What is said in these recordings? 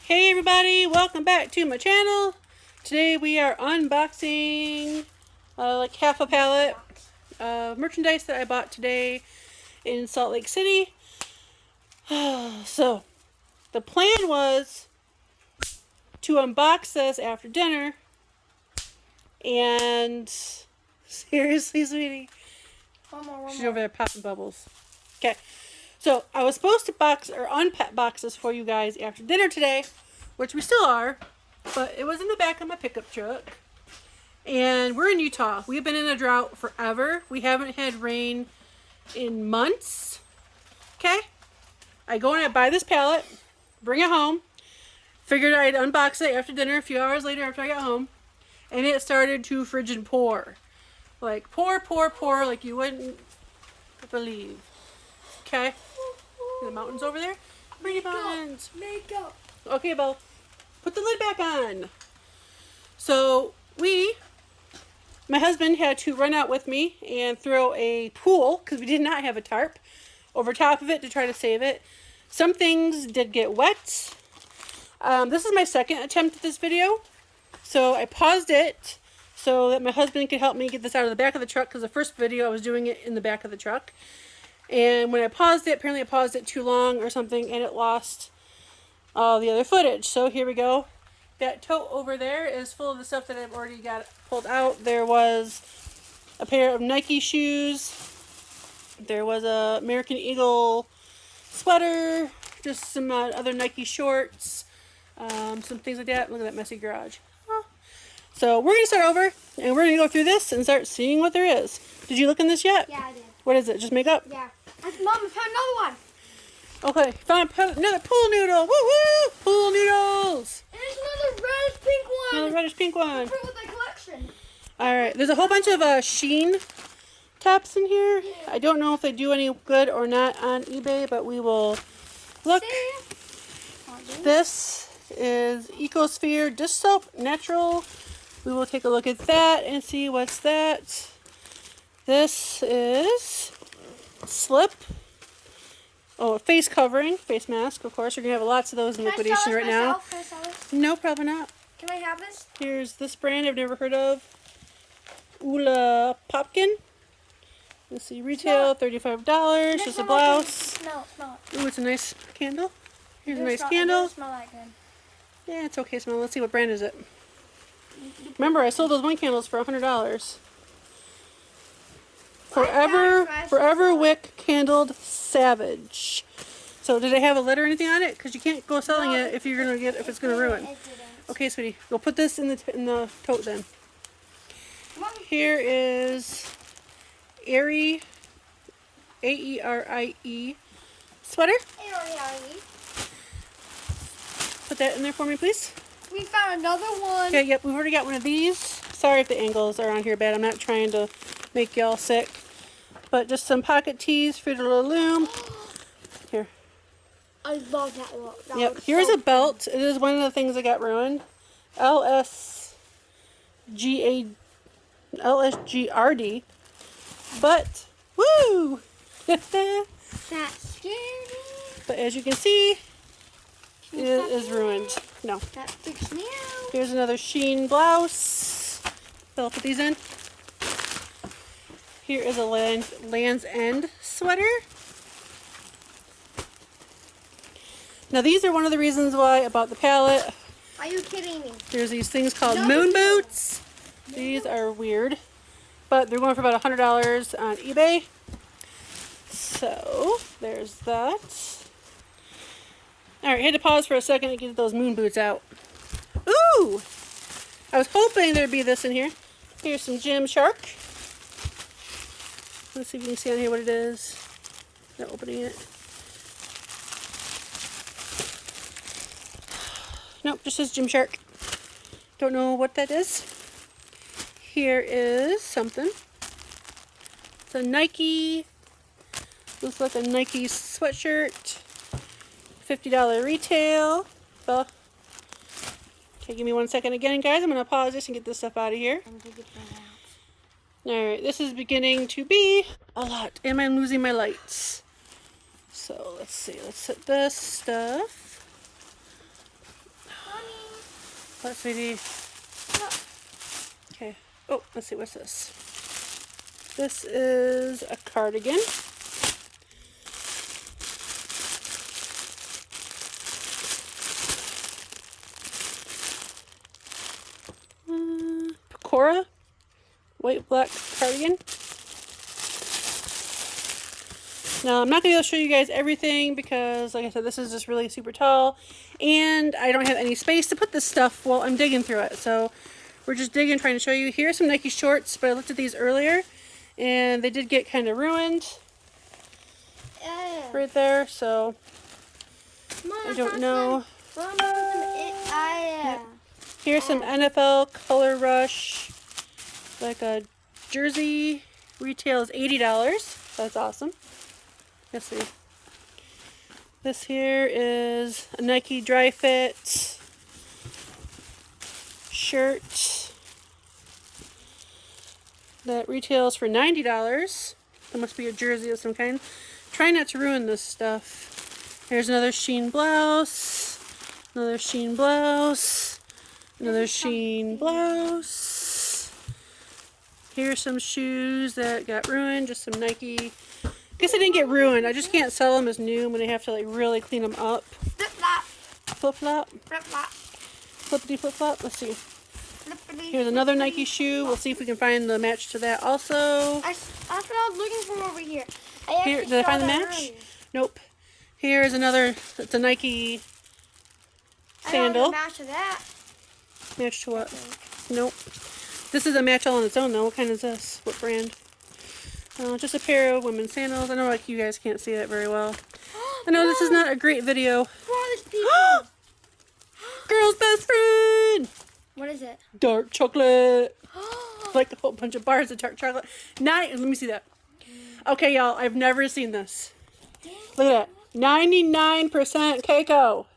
Hey everybody, welcome back to my channel. Today we are unboxing like half a pallet of merchandise that I bought today in Salt Lake City. So the plan was to unbox this after dinner, and seriously, sweetie, she's over there popping bubbles. Okay. So I was supposed to unbox this for you guys after dinner today, which we still are, but it was in the back of my pickup truck. And we're in Utah. We've been in a drought forever. We haven't had rain in months. Okay? I go and I buy this pallet, bring it home, figured I'd unbox it after dinner a few hours later after I got home, and it started to frigid pour. Like pour, like you wouldn't believe. Okay? The mountains over there? Pretty mountains. Makeup. Okay, Belle. Put the lid back on. So, my husband had to run out with me and throw a pool, because we did not have a tarp, over top of it to try to save it. Some things did get wet. This is my second attempt at this video. So, I paused it so that my husband could help me get this out of the back of the truck, because the first video I was doing it in the back of the truck. And when I paused it, apparently I paused it too long or something, and it lost all the other footage. So here we go. That tote over there is full of the stuff that I've already got pulled out. There was a pair of Nike shoes. There was a American Eagle sweater. Just some other Nike shorts. Some things like that. Look at that messy garage. Oh. So we're going to start over, and we're going to go through this and start seeing what there is. Did you look in this yet? Yeah, I did. What is it? Just makeup? Yeah. Mom, I found another one. Okay, found another pool noodle. Woo woo! Pool noodles. And there's another reddish pink one. Another reddish pink one. Fruit with my collection. All right, there's a whole bunch of Sheen tops in here. Yeah. I don't know if they do any good or not on eBay, but we will look. This is Ecosphere dish soap, natural. We will take a look at that and see what's that. This is Slip. Oh, face covering, face mask, of course. You're going to have lots of those in liquidation right now. Can I sell this? No, probably not. Can I have this? Here's this brand I've never heard of. Ula Popkin. Let's see, retail $35. Just a blouse. No, it's not. Ooh, it's a nice candle. Here's a nice It candle. doesn't smell that good. Yeah, it's okay smell. Let's see, what brand is it? Remember, I sold those one candles for $100. Forever Wick Candled Savage. So did it have a lid or anything on it? Because you can't go selling it if you're gonna if it's gonna ruin. Okay, sweetie, we'll put this in the tote then. Here is Airy, A-E-R-I-E sweater. Put that in there for me, please. We found another one. Okay, yep, we've already got one of these. Sorry if the angles are on here bad. I'm not trying to make y'all sick. But just some pocket tees, Fruit of the Loom. Here. I love that look. Yep, here's a belt. It is one of the things that got ruined. LSGRD. But, woo! That's scary. But as you can see, it is ruined. No. That freaks me out. Here's another Sheen blouse. I'll put these in. Here is a Land's End sweater. Now these are one of the reasons why I bought the pallet. Are you kidding me? There's these things called moon boots. These are weird, but they're going for about $100 on eBay. So there's that. All right, I had to pause for a second to get those moon boots out. Ooh! I was hoping there'd be this in here. Here's some Gymshark. Let's see if you can see on here what it is. Not opening it. Nope, just says Gymshark. Don't know what that is. Here is something. It's a Nike. Looks like a Nike sweatshirt. $50 retail. Bella. Okay, give me 1 second again, guys. I'm going to pause this and get this stuff out of here. Alright, this is beginning to be a lot. And I'm losing my lights. So let's see. Let's set this stuff What, sweetie? Okay. Oh, let's see. What's this? This is a cardigan. Pecora. White black cardigan. Now, I'm not going to be able to show you guys everything because, like I said, this is just really super tall. And I don't have any space to put this stuff while I'm digging through it. So, we're just digging, trying to show you. Here's some Nike shorts, but I looked at these earlier. And they did get kind of ruined. Right there, so Mom, I don't know. Yep. Here's some NFL Color Rush. Like a jersey. Retail is $80. That's awesome. Let's see. This here is a Nike Dry Fit shirt that retails for $90. That must be a jersey of some kind. Try not to ruin this stuff. Here's another Sheen blouse. Another Sheen blouse. Another Sheen blouse. Here's some shoes that got ruined. Just some Nike. I guess they didn't get ruined. I just can't sell them as new when I have to like really clean them up. Flip flop. Flip flop. Flip flop. Flippity flip flop. Let's see. Here's another Nike shoe. We'll see if we can find the match to that also. That's what I was looking for over here. Here, did I find the match? Nope. Here's another. It's a Nike sandal. Match to that. Match to what? Nope. This is a match all on its own though. What kind is this? What brand? Just a pair of women's sandals. I know like you guys can't see that very well. I know this is not a great video. Girl's best friend! What is it? Dark chocolate. Like a whole bunch of bars of dark chocolate. Let me see that. Okay, y'all. I've never seen this. Look at that. 99% Keiko.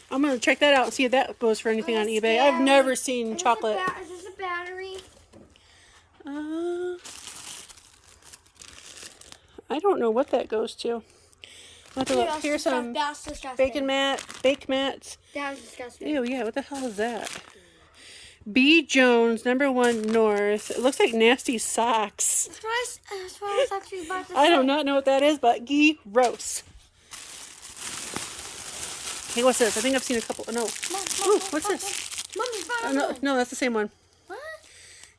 I'm going to check that out and see if that goes for anything on eBay. I've never seen chocolate. Is this a battery? I don't know what that goes to. I'll have to look. Here's some bake mats. That was disgusting. Ew, yeah. What the hell is that? B. Jones, #1 North. It looks like nasty socks. That's what I was actually about to say. I do not know what that is, but gross. Hey, what's this? I think I've seen a couple. No. Ooh, what's this? Mom, you found No, that's the same one. What?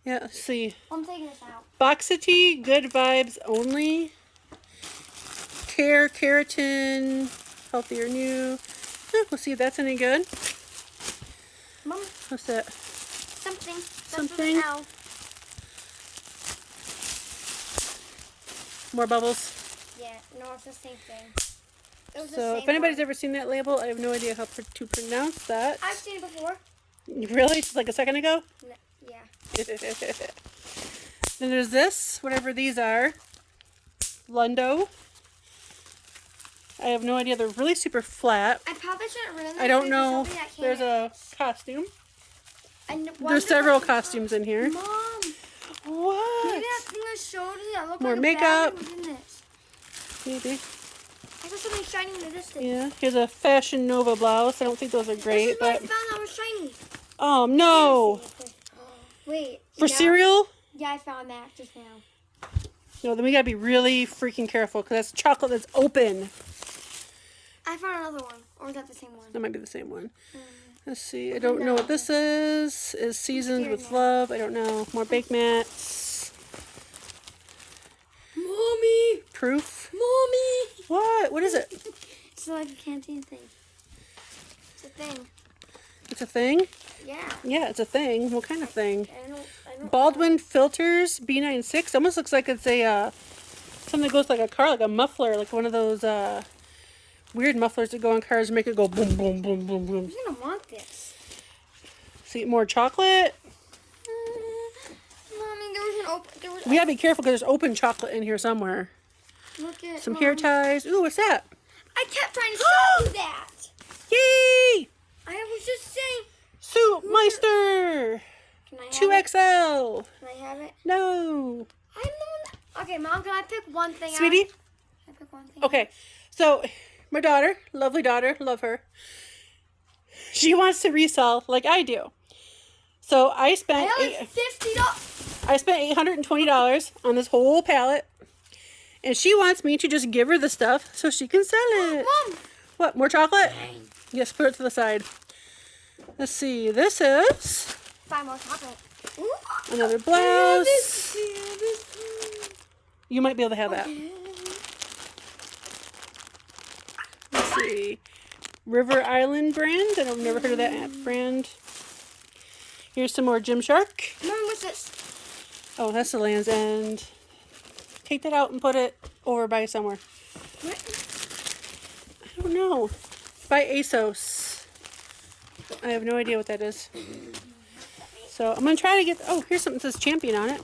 Yeah, let's see. I'm taking this out. Boxity, good vibes only. Keratin, healthier new. We'll see if that's any good. Mom. What's that? Something. Ow. More bubbles. Yeah, no, it's the same thing. So, if anybody's ever seen that label, I have no idea how to pronounce that. I've seen it before. Really? Just like a second ago? No, yeah. Then there's this, whatever these are. Lundo. I have no idea. They're really super flat. I probably shouldn't ruin them. I don't know. There's a costume. And there's several costumes in here. Mom. What? Maybe that thing I showed you that looked More like makeup. a battery was in this. Maybe. I saw something shiny in the distance. Yeah. Here's a Fashion Nova blouse. I don't think those are great, This is but. what I found that was shiny. Oh no. Wait. For cereal? Yeah, I found that just now. No, then we gotta be really freaking careful because that's chocolate that's open. I found another one. Or is that the same one? That might be the same one. Let's see. I don't know what this is. Is seasoned with love. I don't know. More bake mats. Mommy! Proof. Mommy! What? What is it? It's like a canteen thing. It's a thing. It's a thing? Yeah. Yeah, it's a thing. What kind of thing? I don't Baldwin filters B96. Almost looks like it's a something that goes like a car, like a muffler, like one of those weird mufflers that go on cars and make it go boom, boom, boom, boom, boom. Who's gonna want this? See, more chocolate. Mommy, there was We gotta be careful because there's open chocolate in here somewhere. Look at Some hair ties. Ooh, what's that? I kept trying to show you that. Yay! I was just saying. Soup Meister. Can I have 2XL. it? Can I have it? No. I'm the one that... Okay, Mom, can I pick one thing Sweetie? out? Can I pick one thing Okay, so my daughter, lovely daughter, love her. She wants to resell like I do. So I I spent only $50. I spent $820 on this whole pallet, and she wants me to just give her the stuff so she can sell it. Mom. What, more chocolate? Yes, put it to the side. Let's see. This is 5 more chocolate. Ooh. another blouse. You might be able to have that. Let's see. River Island brand. I've never heard of that brand. Here's some more Gymshark. Mom, what's this? Oh, that's the Land's End. Take that out and put it over by somewhere. What? I don't know. By ASOS. I have no idea what that is. So I'm going to try to get... Oh, here's something that says Champion on it.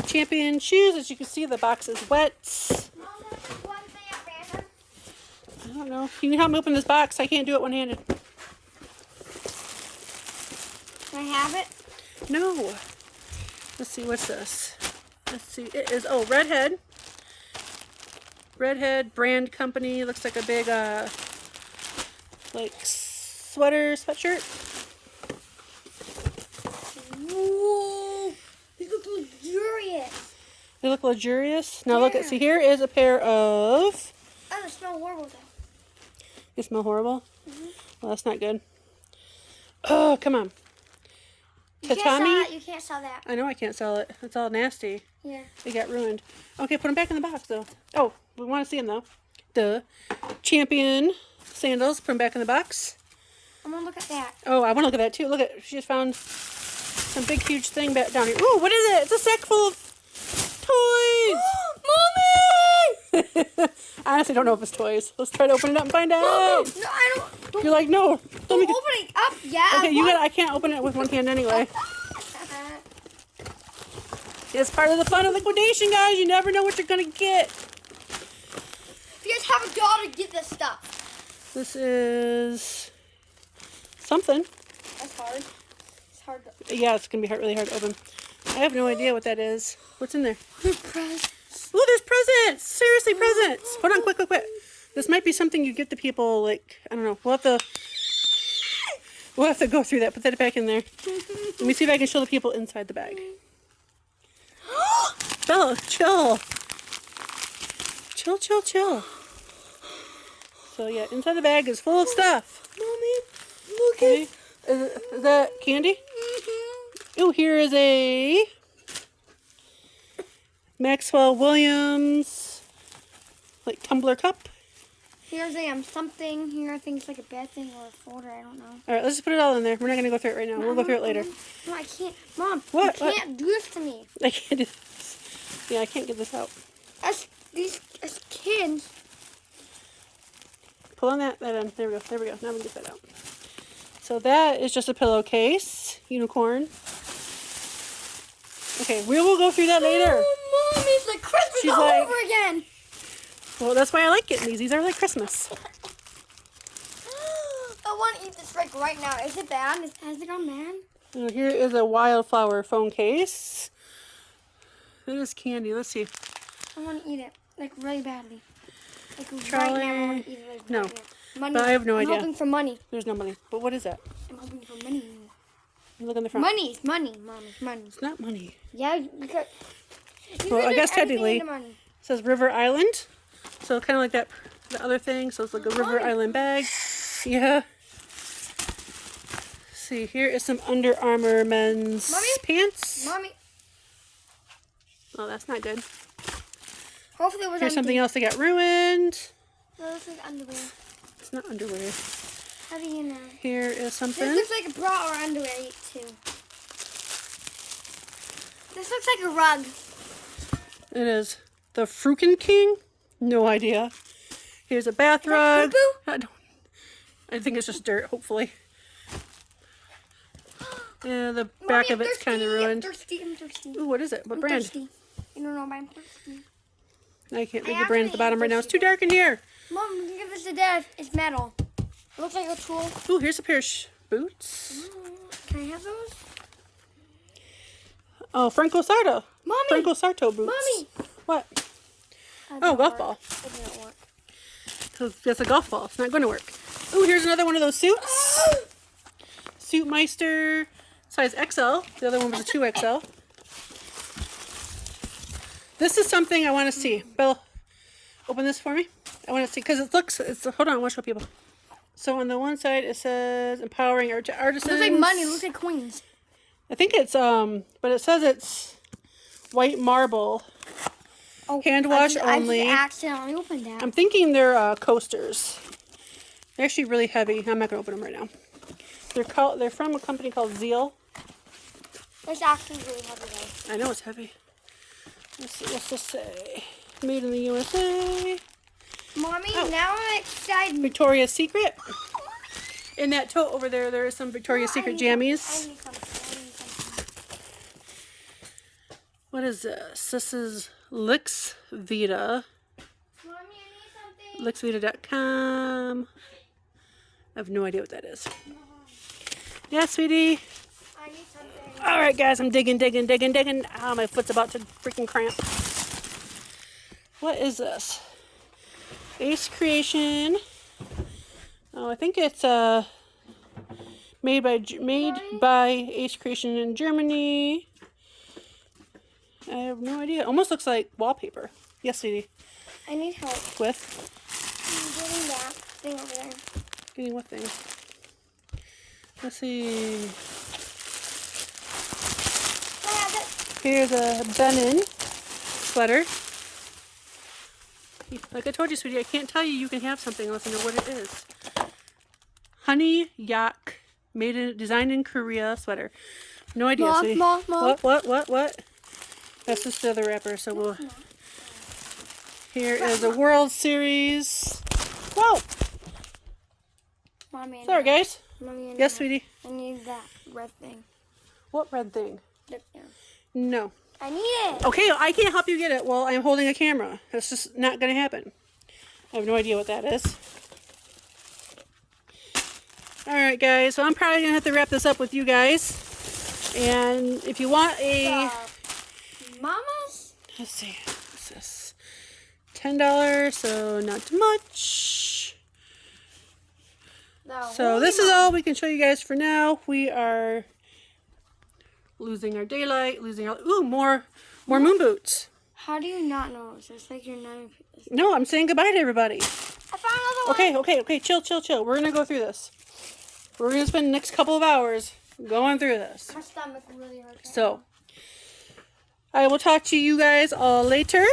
Champion shoes. As you can see, the box is wet. Mom, that's just one thing at random. I don't know. You can help me open this box. I can't do it one-handed. Can I have it? No. Let's see. What's this? Let's see. It is... Oh, Redhead. Redhead brand company. Looks like a big, like, sweatshirt. Whoa. These look luxurious. They look luxurious. Now look at, Yeah. see, here is a pair of... Oh, they smell horrible though. They smell horrible? Well, that's not good. Oh, come on. You can't Tatami? sell that. You can't sell that. I know I can't sell it. It's all nasty. Yeah. They got ruined. Okay, put them back in the box, though. Oh, we want to see them, though. Duh. Champion sandals. Put them back in the box. I'm gonna look at that. Oh, I want to look at that, too. Look at, she just found some big, huge thing back down here. Ooh, what is it? It's a sack full of toys. Mommy! I honestly don't know if it's toys. Let's try to open it up and find out. Mommy! No, I don't. You're like, no. Don't Make it. open it up yet. Okay, you got. I can't open it with one hand anyway. It's part of the fun of liquidation, guys. You never know what you're gonna get. If you guys have a daughter, get this stuff. This is something. That's hard. It's hard to... Yeah, it's gonna be really hard to open. I have no idea what that is. What's in there? Presents. Oh, there's presents. Seriously, presents. Hold on, quick. This might be something you get to people. Like, I don't know. We'll have to go through that. Put that back in there. Let me see if I can show the people inside the bag. Bella, chill. Chill. So yeah, inside the bag is full of stuff. Mommy, look Okay. at... Is that candy? Oh, here is a Maxwell Williams, like tumbler cup. Here's a something here. I think it's like a bad thing or a folder. I don't know. All right, let's just put it all in there. We're not going to go through it right now. We'll go through it later. No, I can't. Mom, What? you can't do this to me. I can't do this. Yeah, I can't get this out. As kids. Pull on that in. There we go. Now we can get that out. So that is just a pillowcase. Unicorn. Okay, we will go through that later. Oh, Mom, it's like Christmas She's all like- over again. Well, that's why I like getting these. These are like Christmas. I want to eat this right now. Is it bad? Has it gone bad? And here is a wildflower phone case. It is candy. Let's see. I want to eat it like really badly. Like Trolley. right now, I want to eat it. Like, No. right now. Money. But I have no idea. I'm hoping for money. There's no money. But what is that? I'm hoping for money. Look in the front. Money, money, Mom. It's money. It's not money. Yeah, because. Well, I guess technically- It It says River Island. So kind of like that, the other thing. So it's like a River Island bag. Yeah. See, here is some Under Armour men's Mommy? pants. Mommy. Oh, that's not good. Hopefully it was Here's something else that got ruined. No, this is underwear. It's not underwear. How do you know? Here is This something. looks like a bra or underwear too. This looks like a rug. It is the Frukin King. No idea. Here's a bath that rug. poo-poo? I think it's just dirt, hopefully. Yeah, the Mommy, back I'm of it's kind of thirsty. ruined. I'm thirsty. Ooh, what is it? What I'm brand? thirsty. You don't know, but I'm thirsty. I can't read I the brand at the actually bottom am right now. It's thirsty. too dark in here. Mom, you can give this to Dad. It's metal. It looks like a tool. Ooh, here's a pair of boots. Can I have those? Oh, Franco Sarto. Mommy! Franco Sarto boots. Mommy! What? That Oh, didn't golf work. ball. It didn't work. So that's a golf ball. It's not going to work. Ooh, here's another one of those suits. Suitmeister size XL. The other one was a 2XL. This is something I want to see. Bill, open this for me. I want to see because it looks. Hold on, I want to show people. So on the one side it says empowering artisans. It looks like money. It looks like coins. I think it's but it says it's white marble. Oh, hand wash only. I just accidentally opened that. I'm thinking they're coasters. They're actually really heavy. I'm not gonna open them right now. They're from a company called Zeal. It's actually really heavy though. I know it's heavy. Let's see, what's this say? Made in the USA. Mommy, now I'm excited. Victoria's Secret. In that tote over there, there are some Victoria's Secret jammies. I need something. What is this? This is Lix Vita. Mommy, I need something. Lixvita.com. I have no idea what that is. Yeah, sweetie. I need something. All right, guys, I'm digging. Ah, my foot's about to freaking cramp. What is this? Ace Creation. Oh, I think it's made by Ace Creation in Germany. I have no idea. Almost looks like wallpaper. Yes, sweetie. I need help. With? I'm getting that thing over there. Getting what thing? Let's see. I have it. Here's a Benin sweater. Like I told you, sweetie, I can't tell you can have something unless I know what it is. Honey Yak, designed in Korea sweater. No idea, sweetie. What? That's just the other wrapper, so we'll... Here is a World Series. Whoa! Mommy, Sorry, guys. Mommy, Yes, sweetie. I need that red thing. What red thing? Look there. No. I need it. Okay, I can't help you get it while I'm holding a camera. That's just not going to happen. I have no idea what that is. Alright, guys. So I'm probably going to have to wrap this up with you guys. And if you want a... Mama's? Let's see. What's this? $10, so not too much. So this is all we can show you guys for now. We are losing our daylight, losing our... Ooh, more moon boots. How do you not know? It's like you're not... No, I'm saying goodbye to everybody. I found another one. Okay. Chill. We're going to go through this. We're going to spend the next couple of hours going through this. My stomach really hurts. So, I will talk to you guys all later.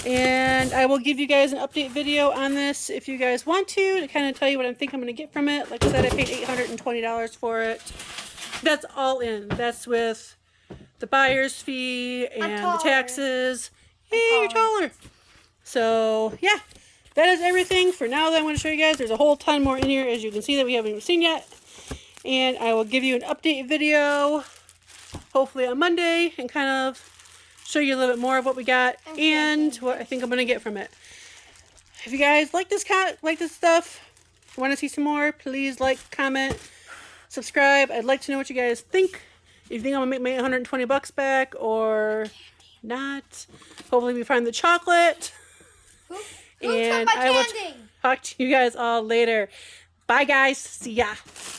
And I will give you guys an update video on this if you guys want to kind of tell you what I think I'm going to get from it. Like I said, I paid $820 for it. That's all in. That's with the buyer's fee and the taxes. Hey, you're taller. So, yeah. That is everything for now that I'm going to show you guys. There's a whole ton more in here, as you can see, that we haven't even seen yet. And I will give you an update video, hopefully on Monday, and kind of show you a little bit more of what we got and what I think I'm going to get from it. If you guys like this stuff, want to see some more, please like, comment, subscribe. I'd like to know what you guys think. If you think I'm going to make my $120 back or not. Hopefully we find the chocolate. And I will talk to you guys all later. Bye, guys. See ya.